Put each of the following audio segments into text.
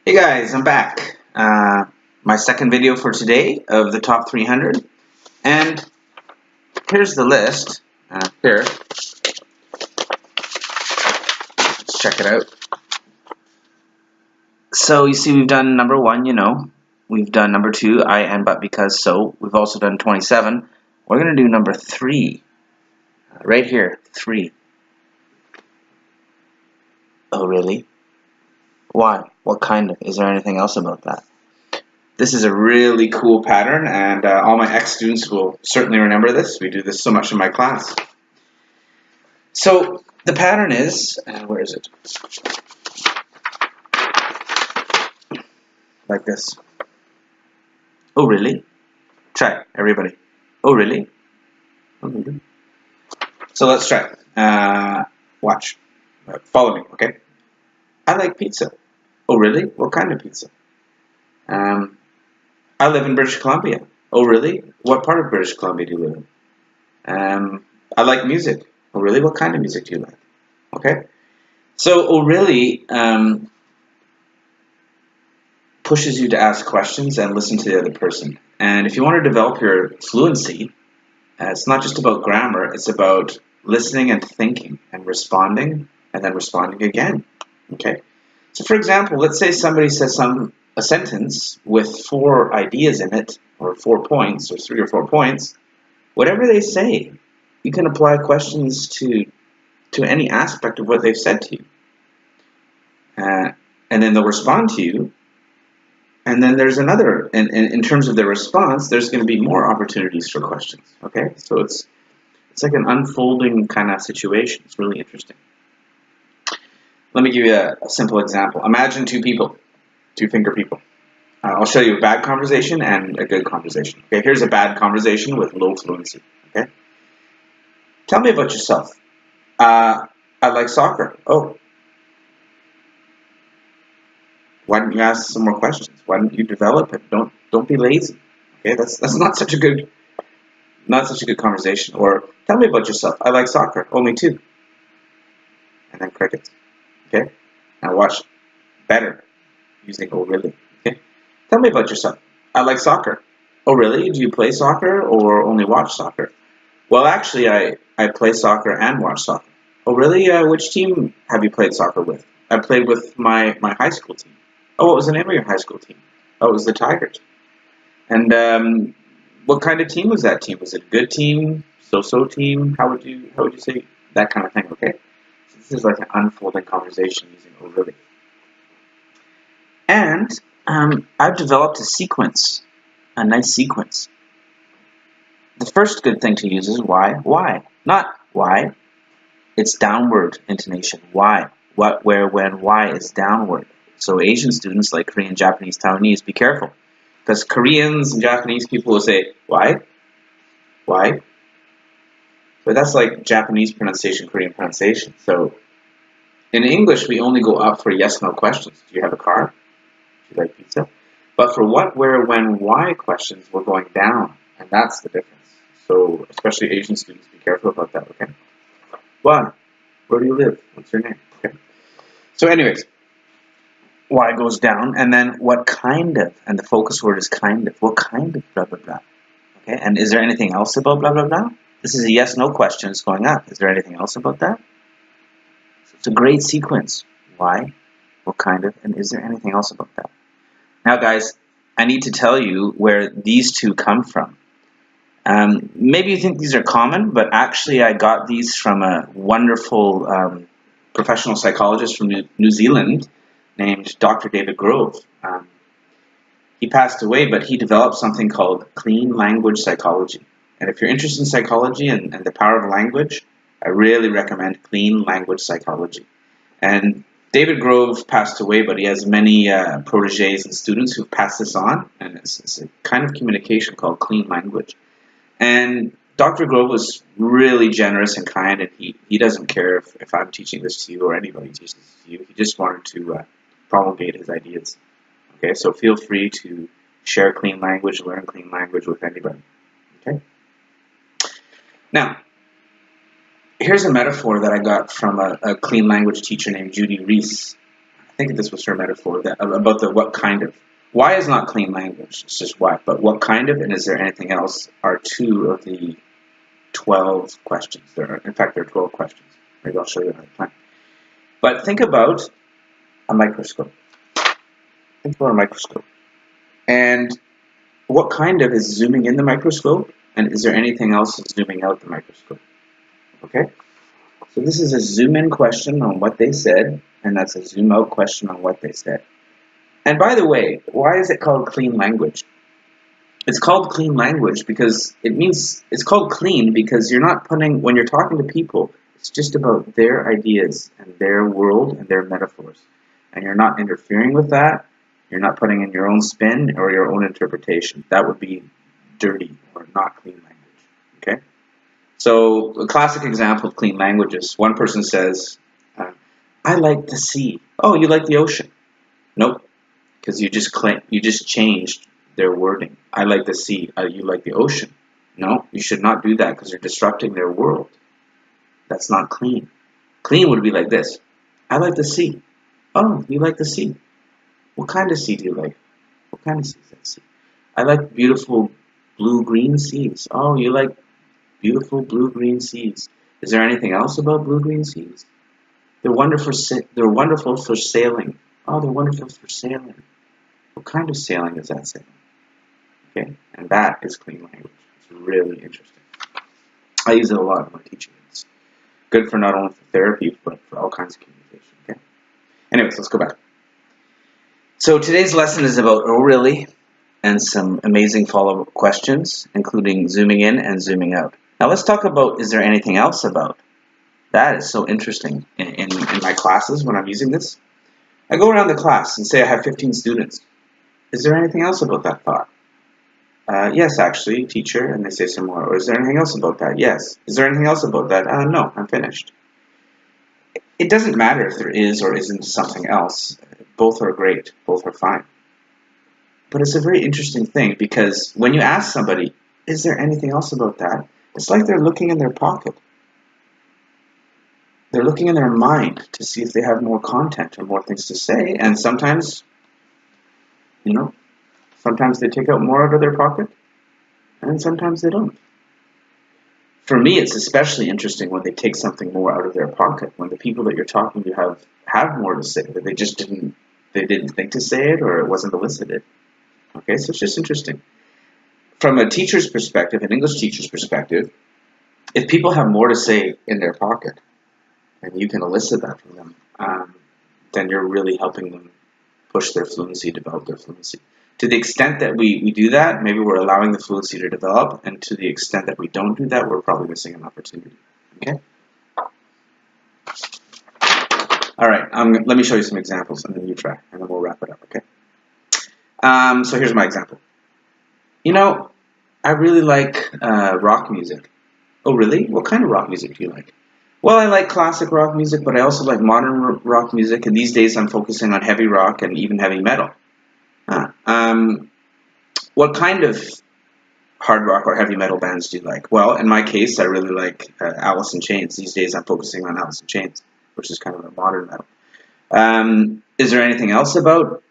Hey guys, I'm back. My second video for today of the top 300, and here's the list. Here, let's check it out. So you see, we've done number 1. We've done number 2, I and but because so. We've also done 27. We're gonna do number 3, right here. 3. Oh really? Why? What kind of? Is there anything else about that? This is a really cool pattern, and all my ex-students will certainly remember this. We do this so much in my class. So the pattern is, where is it? Like this. Oh really? Try it, everybody. Oh really? Oh, really? So let's try it. Watch. Follow me, okay? I like pizza. Oh really? What kind of pizza? I live in British Columbia. Oh really? What part of British Columbia do you live in? I like music. Oh really? What kind of music do you like? Okay? So, oh really pushes you to ask questions and listen to the other person. And if you want to develop your fluency, it's not just about grammar, it's about listening and thinking and responding and then responding again. Okay? So for example, let's say somebody says a sentence with 4 ideas in it, or 4 points, or 3 or 4 points. Whatever they say, you can apply questions to any aspect of what they've said to you. And then they'll respond to you. And then there's another, in terms of the response, there's going to be more opportunities for questions. Okay, so it's like an unfolding kind of situation. It's really interesting. Let me give you a simple example. Imagine 2 people, 2-finger people. I'll show you a bad conversation and a good conversation. Okay, here's a bad conversation with low fluency. Okay, tell me about yourself. I like soccer. Oh. Why don't you ask some more questions? Why don't you develop it? Don't be lazy. Okay, that's not such a good conversation. Or tell me about yourself. I like soccer. Only 2. And then crickets. Okay? Now watch better using oh really. Okay? Tell me about yourself. I like soccer. Oh really? Do you play soccer or only watch soccer? Well actually I play soccer and watch soccer. Oh really? Which team have you played soccer with? I played with my high school team. Oh, what was the name of your high school team? Oh, it was the Tigers. And what kind of team was that team? Was it a good team? So-so team? How would you say that kind of thing? Okay, so this is like an unfolding conversation using oh really. And I've developed a sequence, a nice sequence. The first good thing to use is why. Why? Not why. It's downward intonation. Why? What, where, when, why is downward. So Asian students like Korean, Japanese, Taiwanese, be careful. Because Koreans and Japanese people will say, why? Why? But that's like Japanese pronunciation, Korean pronunciation. So in English, we only go up for yes-no questions. Do you have a car? Do you like pizza? But for what, where, when, why questions, we're going down. And that's the difference. So especially Asian students, be careful about that, okay? Why? Where do you live? What's your name? Okay. So anyways, why goes down, and then what kind of, and the focus word is kind of. What kind of blah, blah, blah. Okay, and is there anything else about blah, blah, blah? This is a yes-no question. It's going up. Is there anything else about that? So it's a great sequence. Why? What kind of? And is there anything else about that? Now, guys, I need to tell you where these 2 come from. Maybe you think these are common, but actually I got these from a wonderful professional psychologist from New Zealand named Dr. David Grove. He passed away, but he developed something called clean language psychology. And if you're interested in psychology and the power of language, I really recommend clean language psychology. And David Grove passed away, but he has many proteges and students who've passed this on. And it's a kind of communication called clean language. And Dr. Grove was really generous and kind, and he doesn't care if I'm teaching this to you or anybody teaches this to you. He just wanted to promulgate his ideas. Okay, so feel free to share clean language, learn clean language with anybody. Okay. Now, here's a metaphor that I got from a clean language teacher named Judy Reese. I think this was her metaphor that about the what kind of. Why is not clean language. It's just why. But what kind of and is there anything else are 2 of the 12 questions. In fact, there are 12 questions. Maybe I'll show you another time. But think about a microscope. Think about a microscope. And what kind of is zooming in the microscope? And is there anything else that's zooming out the microscope? Okay? So this is a zoom in question on what they said, and that's a zoom out question on what they said. And by the way, why is it called clean language? It's called clean language because it's called clean because you're not putting, when you're talking to people, it's just about their ideas and their world and their metaphors. And you're not interfering with that. You're not putting in your own spin or your own interpretation. That would be dirty or not clean language. Okay? So a classic example of clean language is one person says, I like the sea. Oh, you like the ocean? Nope. Because you just changed their wording. I like the sea. You like the ocean. No, you should not do that because you're disrupting their world. That's not clean. Clean would be like this. I like the sea. Oh, you like the sea. What kind of sea do you like? What kind of sea is that sea? I like beautiful blue-green seas. Oh, you like beautiful blue-green seas. Is there anything else about blue-green seas? They're wonderful for sailing. Oh, they're wonderful for sailing. What kind of sailing is that sailing? Okay, and that is clean language. It's really interesting. I use it a lot in my teaching. It's good for not only for therapy, but for all kinds of communication. Okay. Anyways, let's go back. So today's lesson is about oh really, and some amazing follow-up questions, including zooming in and zooming out. Now let's talk about is there anything else about? That is so interesting in my classes when I'm using this. I go around the class and say I have 15 students. Is there anything else about that thought? Yes, actually, teacher, and they say some more. Or is there anything else about that? Yes. Is there anything else about that? No, I'm finished. It doesn't matter if there is or isn't something else. Both are great. Both are fine. But it's a very interesting thing because when you ask somebody, is there anything else about that? It's like they're looking in their pocket. They're looking in their mind to see if they have more content or more things to say. And sometimes, sometimes they take out more out of their pocket, and sometimes they don't. For me, it's especially interesting when they take something more out of their pocket, when the people that you're talking to have more to say, but they just didn't think to say it or it wasn't elicited. Okay, so it's just interesting. From a teacher's perspective, an English teacher's perspective, if people have more to say in their pocket, and you can elicit that from them, then you're really helping them push their fluency, develop their fluency. To the extent that we do that, maybe we're allowing the fluency to develop, and to the extent that we don't do that, we're probably missing an opportunity. Okay? All right, let me show you some examples, and then you try, and then we'll wrap it up, okay? So here's my example. I really like rock music. Oh, really? What kind of rock music do you like? Well, I like classic rock music, but I also like modern rock music, and these days I'm focusing on heavy rock and even heavy metal. What kind of hard rock or heavy metal bands do you like? Well, in my case, I really like Alice in Chains. These days I'm focusing on Alice in Chains, which is kind of a modern metal. Is there anything else about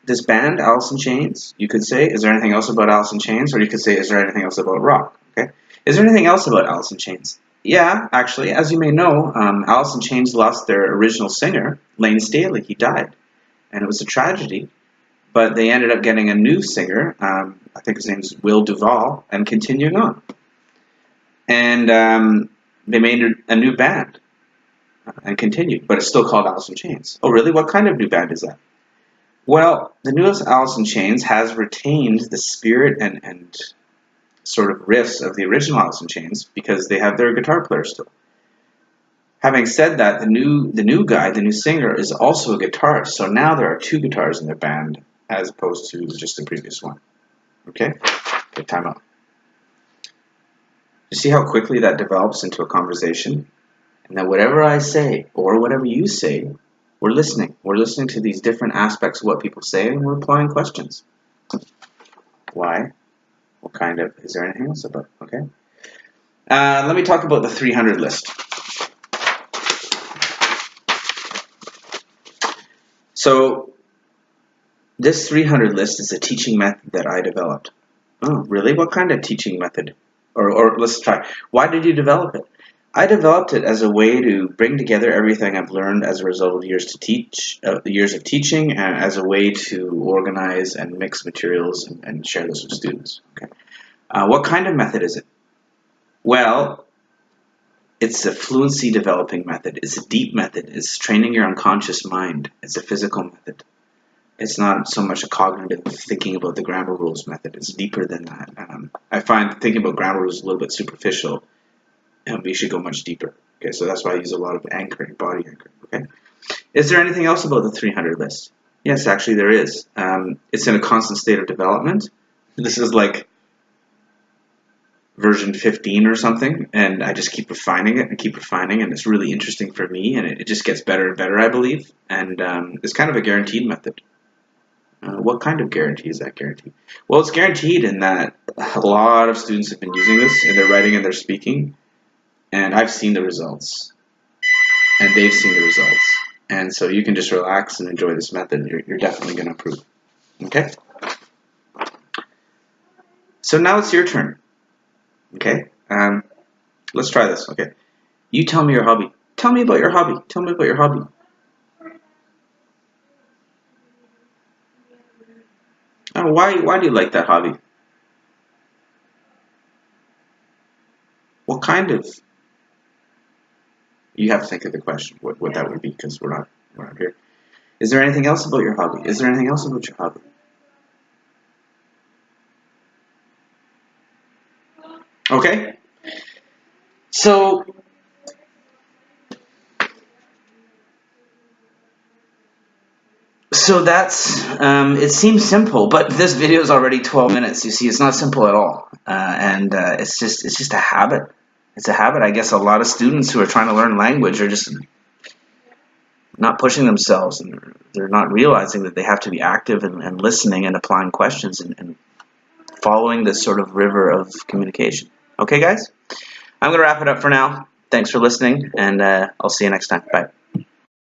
this band, Alice in Chains? You could say, is there anything else about Alice in Chains? Or you could say, is there anything else about rock? Okay. Is there anything else about Alice in Chains? Yeah, actually, as you may know, Alice in Chains lost their original singer, Lane Staley. He died, and it was a tragedy. But they ended up getting a new singer, I think his name is Will Duvall, and continuing on. And they made a new band and continued, but it's still called Alice in Chains. Oh, really? What kind of new band is that? Well, the newest Alice in Chains has retained the spirit and sort of riffs of the original Alice in Chains because they have their guitar player still. Having said that, the new guy, the new singer, is also a guitarist. So now there are 2 guitars in their band as opposed to just the previous one. Okay? Okay, time out. You see how quickly that develops into a conversation? And that whatever I say or whatever you say, we're listening. We're listening to these different aspects of what people say, and we're applying questions. Why? What kind of? Is there anything else about? Okay. Let me talk about the 300 list. So this 300 list is a teaching method that I developed. Oh, really? What kind of teaching method? Or let's try. Why did you develop it? I developed it as a way to bring together everything I've learned as a result of years of teaching, and as a way to organize and mix materials and share this with students. Okay. What kind of method is it? Well, it's a fluency developing method. It's a deep method. It's training your unconscious mind. It's a physical method. It's not so much a cognitive thinking about the grammar rules method. It's deeper than that. I find thinking about grammar rules a little bit superficial, and we should go much deeper. Okay, so that's why I use a lot of anchoring, body anchoring. Okay, is there anything else about the 300 list? Yes, actually there is. It's in a constant state of development. This is like version 15 or something, and I just keep refining it and keep refining, and it's really interesting for me, and it just gets better and better, I believe. And it's kind of a guaranteed method. What kind of guarantee is that guarantee? Well, it's guaranteed in that a lot of students have been using this in their writing and their speaking, and I've seen the results, and they've seen the results. And so you can just relax and enjoy this method. You're definitely going to improve. Okay? So now it's your turn. Okay? Let's try this. Okay? You tell me your hobby. Tell me about your hobby. Tell me about your hobby. Why do you like that hobby? What kind of? You have to think of the question. What that would be, because we're not here. Is there anything else about your hobby? Is there anything else about your hobby? Okay. So that's, it seems simple, but this video is already 12 minutes. You see, it's not simple at all. And it's just a habit. It's a habit. I guess a lot of students who are trying to learn language are just not pushing themselves, and they're not realizing that they have to be active and listening and applying questions and following this sort of river of communication. Okay, guys? I'm going to wrap it up for now. Thanks for listening, and I'll see you next time. Bye.